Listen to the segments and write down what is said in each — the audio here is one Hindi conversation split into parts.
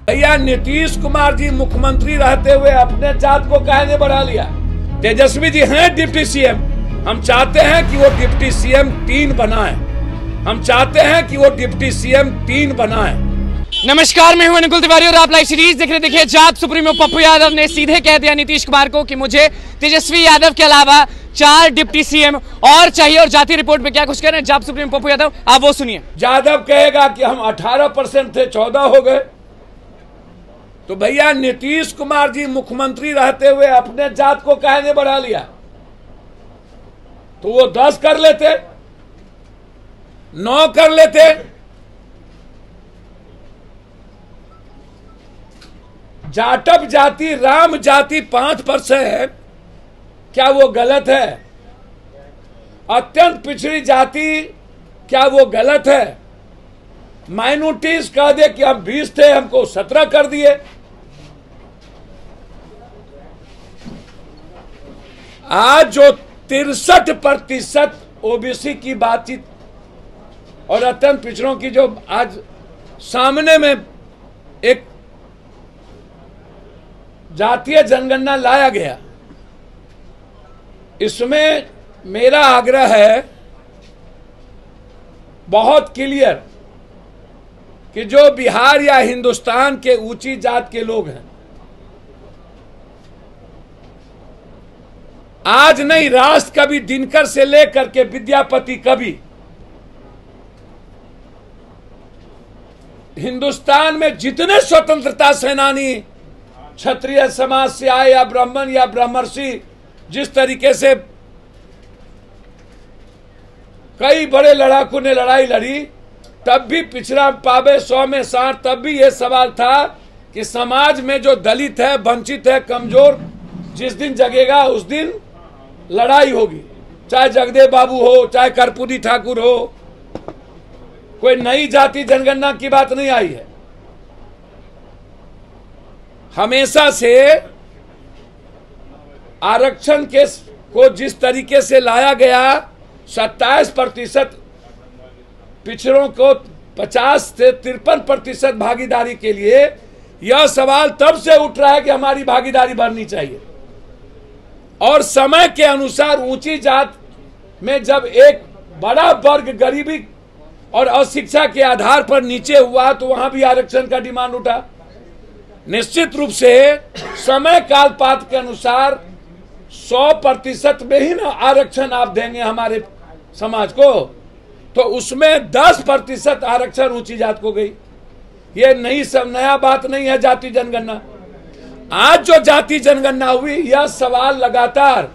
भैया नीतीश कुमार जी मुख्यमंत्री रहते हुए अपने जात को काहे ने बढ़ा लिया? तेजस्वी जी हैं डिप्टी सीएम, हम चाहते हैं कि वो डिप्टी सीएम 3 बनाए। हम चाहते हैं कि वो डिप्टी सीएम 3 बनाए। नमस्कार, मैं हूं अनुकुल तिवारी और आप लाइव सीरीज देख रहे। देखिए, जाट सुप्रीमो पप्पू यादव ने सीधे कह दिया नीतीश कुमार को कि मुझे तेजस्वी यादव के अलावा 4 डिप्टी सीएम और चाहिए। और जाति रिपोर्ट में क्या कुछ कह रहे हैं जाट सुप्रीमो पप्पू यादव, आप वो सुनिए। यादव कहेगा कि हम 18% थे, 14 हो गए। तो भैया नीतीश कुमार जी मुख्यमंत्री रहते हुए अपने जात को काहे ने बढ़ा लिया? तो वो 10 कर लेते, 9 कर लेते। जाटव जाति, राम जाति 5% है, क्या वो गलत है? अत्यंत पिछड़ी जाति, क्या वो गलत है? माइनॉरिटीज कह दे कि हम 20 थे, हमको 17 कर दिए। आज जो 63% ओबीसी की बातचीत और अत्यंत पिछड़ों की जो आज सामने में एक जातीय जनगणना लाया गया, इसमें मेरा आग्रह है बहुत क्लियर कि जो बिहार या हिंदुस्तान के ऊंची जात के लोग हैं, आज नहीं राष्ट्र कवि दिनकर से लेकर के विद्यापति कवि, हिंदुस्तान में जितने स्वतंत्रता सेनानी क्षत्रिय समाज से आए या ब्राह्मण या ब्रह्मर्षि, जिस तरीके से कई बड़े लड़ाकू ने लड़ाई लड़ी, तब भी पिछड़ा पावे 100 में 60। तब भी यह सवाल था कि समाज में जो दलित है, वंचित है, कमजोर, जिस दिन जगेगा उस दिन लड़ाई होगी। चाहे जगदेव बाबू हो, चाहे कर्पूरी ठाकुर हो, कोई नई जाति जनगणना की बात नहीं आई है। हमेशा से आरक्षण के को जिस तरीके से लाया गया, 27% पिछड़ों को 50 से 53% भागीदारी के लिए, यह सवाल तब से उठ रहा है कि हमारी भागीदारी बढ़नी चाहिए। और समय के अनुसार ऊंची जात में जब एक बड़ा वर्ग गरीबी और अशिक्षा के आधार पर नीचे हुआ, तो वहां भी आरक्षण का डिमांड उठा। निश्चित रूप से समय काल पात्र के अनुसार 100% में ही ना आरक्षण आप देंगे हमारे समाज को, तो उसमें 10% आरक्षण ऊंची जात को गई। ये नया बात नहीं है जाति जनगणना। आज जो जाति जनगणना हुई, यह सवाल लगातार,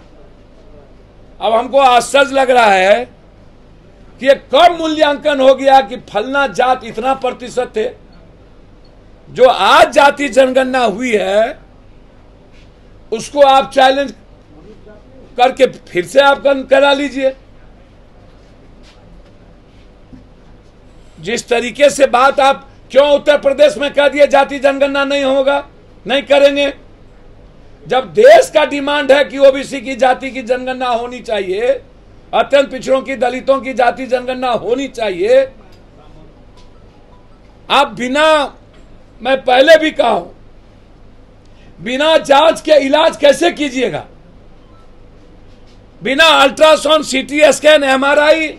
अब हमको आश्चर्य लग रहा है कि ये कब मूल्यांकन हो गया कि फलना जात इतना प्रतिशत थे। जो आज जाति जनगणना हुई है, उसको आप चैलेंज करके फिर से आप करा लीजिए। जिस तरीके से बात आप क्यों उत्तर प्रदेश में कह दिए जाति जनगणना नहीं होगा, नहीं करेंगे, जब देश का डिमांड है कि ओबीसी की जाति की जनगणना होनी चाहिए, अत्यंत पिछड़ों की, दलितों की जाति जनगणना होनी चाहिए। आप बिना, मैं पहले भी कहा हूं, बिना जांच के इलाज कैसे कीजिएगा? बिना ultrasound, CT scan, MRI,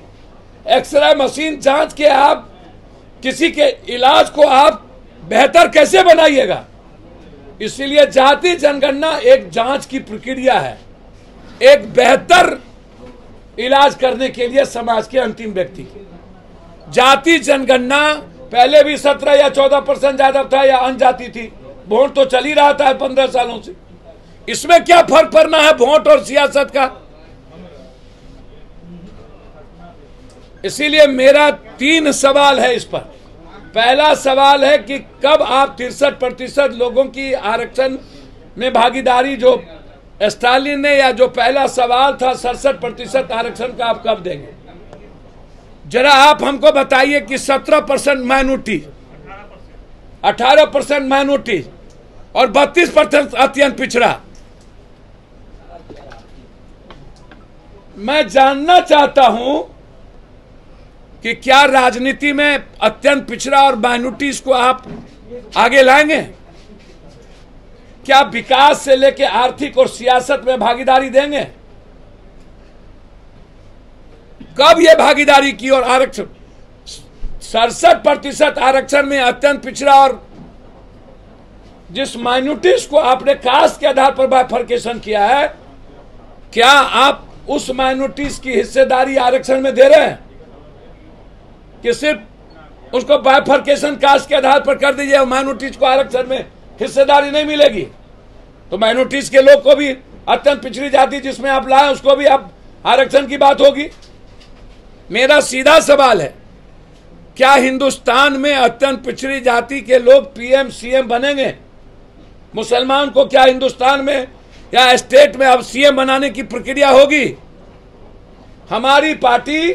x ray machine जांच के आप किसी के इलाज को आप बेहतर कैसे बनाइएगा? इसीलिए जाति जनगणना एक जांच की प्रक्रिया है, एक बेहतर इलाज करने के लिए समाज के अंतिम व्यक्ति की। जाति जनगणना पहले भी 17 या 14% यादव था या अन्य जाति थी, वोट तो चल ही रहा था 15 सालों से। इसमें क्या फर्क पड़ना है वोट और सियासत का? इसीलिए मेरा 3 सवाल है इस पर। पहला सवाल है कि कब आप 63% लोगों की आरक्षण में भागीदारी, जो स्टालिन ने, या जो पहला सवाल था 67% आरक्षण का, आप कब देंगे? जरा आप हमको बताइए कि 17% माइनॉरिटी, 18% माइनॉरिटी और 32% अत्यंत पिछड़ा। मैं जानना चाहता हूं कि क्या राजनीति में अत्यंत पिछड़ा और माइनॉरिटीज को आप आगे लाएंगे? क्या विकास से लेकर आर्थिक और सियासत में भागीदारी देंगे? कब ये भागीदारी की? और आरक्षण 67% आरक्षण में अत्यंत पिछड़ा और जिस माइनॉरिटीज को आपने कास्ट के आधार पर बाइफर्केशन किया है, क्या आप उस माइनॉरिटीज की हिस्सेदारी आरक्षण में दे रहे हैं कि सिर्फ उसको बाइफर्केशन कास्ट के आधार पर कर दीजिए और माइनॉरिटीज को आरक्षण में हिस्सेदारी नहीं मिलेगी? तो माइनॉरिटीज के लोग को भी, अत्यंत पिछड़ी जाति जिसमें आप लाए उसको भी आप आरक्षण की बात होगी। मेरा सीधा सवाल है, क्या हिंदुस्तान में अत्यंत पिछड़ी जाति के लोग पीएम सीएम बनेंगे? मुसलमान को क्या हिंदुस्तान में या स्टेट में अब सीएम बनाने की प्रक्रिया होगी? हमारी पार्टी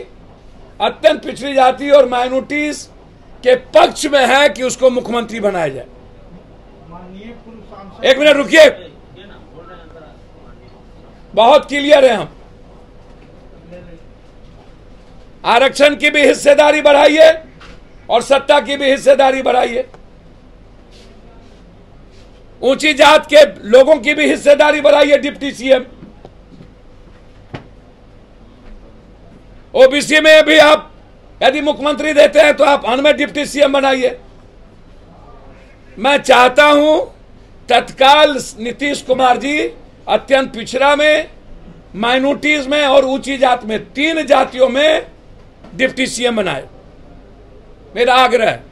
अत्यंत पिछड़ी जाति और माइनॉरिटीज के पक्ष में है कि उसको मुख्यमंत्री बनाया जाए। एक मिनट रुकिए, बहुत क्लियर है हम। आरक्षण की भी हिस्सेदारी बढ़ाइए और सत्ता की भी हिस्सेदारी बढ़ाइए। ऊंची जात के लोगों की भी हिस्सेदारी बढ़ाइए। डिप्टी सीएम, ओबीसी में भी आप यदि मुख्यमंत्री देते हैं तो आप हमें डिप्टी सीएम बनाइए। मैं चाहता हूं तत्काल नीतीश कुमार जी अत्यंत पिछड़ा में, माइनॉरिटीज में और ऊंची जात में, 3 जातियों में डिप्टी सीएम बनाए। मेरा आग्रह है,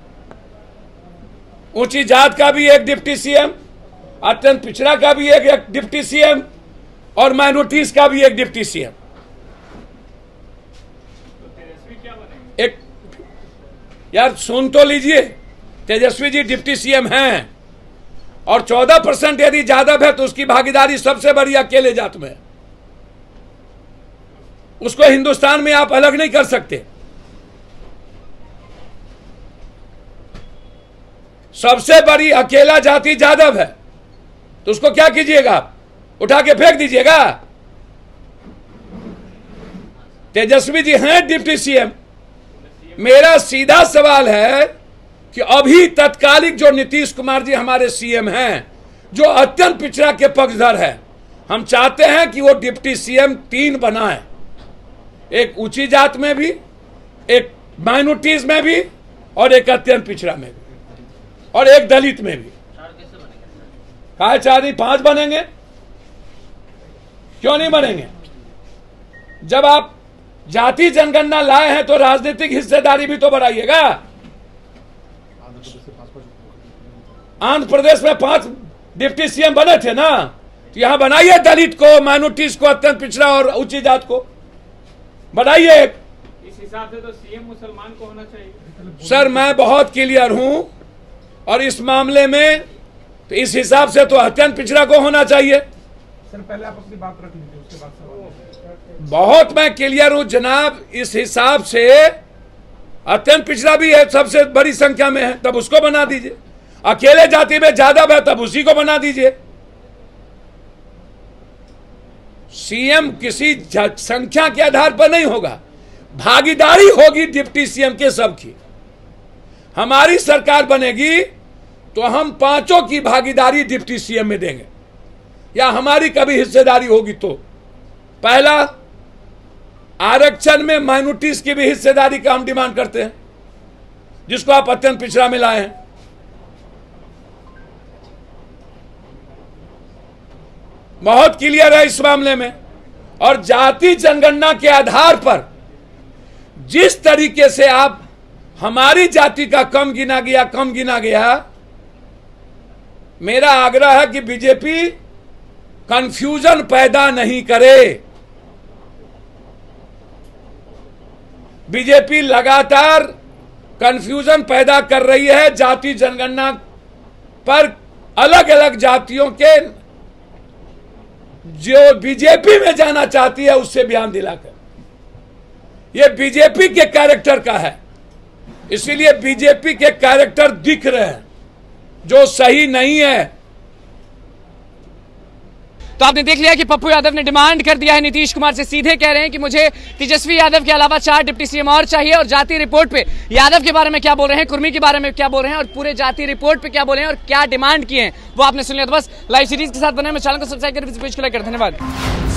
ऊंची जात का भी एक डिप्टी सीएम, अत्यंत पिछड़ा का भी एक डिप्टी सीएम और माइनॉरिटीज का भी एक डिप्टी सीएम। एक यार सुन तो लीजिए, तेजस्वी जी डिप्टी सीएम हैं और 14% यदि यादव है तो उसकी भागीदारी सबसे बड़ी अकेले जात में है। उसको हिंदुस्तान में आप अलग नहीं कर सकते। सबसे बड़ी अकेला जाति यादव है तो उसको क्या कीजिएगा? आप उठा के फेंक दीजिएगा? तेजस्वी जी हैं डिप्टी सीएम। मेरा सीधा सवाल है कि अभी तत्कालिक जो नीतीश कुमार जी हमारे सीएम हैं, जो अत्यंत पिछड़ा के पक्षधर है, हम चाहते हैं कि वो डिप्टी सीएम 3 बनाए, एक ऊंची जात में भी, एक माइनॉरिटीज में भी और एक अत्यंत पिछड़ा में भी और एक दलित में भी। कहा 4 नहीं 5 बनेंगे? क्यों नहीं बनेंगे? जब आप जाति जनगणना लाए हैं तो राजनीतिक हिस्सेदारी भी तो बढ़ाइएगा। आंध्र प्रदेश में 5 डिप्टी सीएम बने थे ना, तो यहां बनाइए दलित को, माइनॉरिटीज को, अत्यंत पिछड़ा और ऊंची जात को बनाइए। इस हिसाब से तो सीएम मुसलमान को होना चाहिए। सर मैं बहुत क्लियर हूं और इस मामले में तो इस हिसाब से तो अत्यंत पिछड़ा को होना चाहिए। सर पहले आप अपनी बात रख लीजिए, उसके बाद सवाल। बहुत मैं क्लियर हूं जनाब, इस हिसाब से अत्यंत पिछड़ा भी है, सबसे बड़ी संख्या में है, तब उसको बना दीजिए। अकेले जाति में ज्यादा है तब उसी को बना दीजिए। सीएम किसी संख्या के आधार पर नहीं होगा, भागीदारी होगी डिप्टी सीएम के सबकी। हमारी सरकार बनेगी तो हम 5 की भागीदारी डिप्टी सीएम में देंगे, या हमारी कभी हिस्सेदारी होगी तो। पहला, आरक्षण में माइनॉरिटीज की भी हिस्सेदारी का हम डिमांड करते हैं, जिसको आप अत्यंत पिछड़ा में लाए हैं। बहुत क्लियर है इस मामले में। और जाति जनगणना के आधार पर जिस तरीके से आप हमारी जाति का कम गिना गया, मेरा आग्रह है कि बीजेपी कंफ्यूजन पैदा नहीं करे। बीजेपी लगातार कंफ्यूजन पैदा कर रही है जाति जनगणना पर। अलग अलग जातियों के जो बीजेपी में जाना चाहती है उससे बयान दिलाकर, यह बीजेपी के कैरेक्टर का है। इसीलिए बीजेपी के कैरेक्टर दिख रहे हैं जो सही नहीं है। तो आपने देख लिया कि पप्पू यादव ने डिमांड कर दिया है नीतीश कुमार से, सीधे कह रहे हैं कि मुझे तेजस्वी यादव के अलावा 4 डिप्टी सीएम और चाहिए। और जातीय रिपोर्ट पे यादव के बारे में क्या बोल रहे हैं, कुर्मी के बारे में क्या बोल रहे हैं और पूरे जातीय रिपोर्ट पे क्या बोल रहे हैं और क्या डिमांड किए हैं वो आपने सुन लिया। तो बस लाइव सीरीज के साथ बने में चैनल को सब्सक्राइब कर धन्यवाद।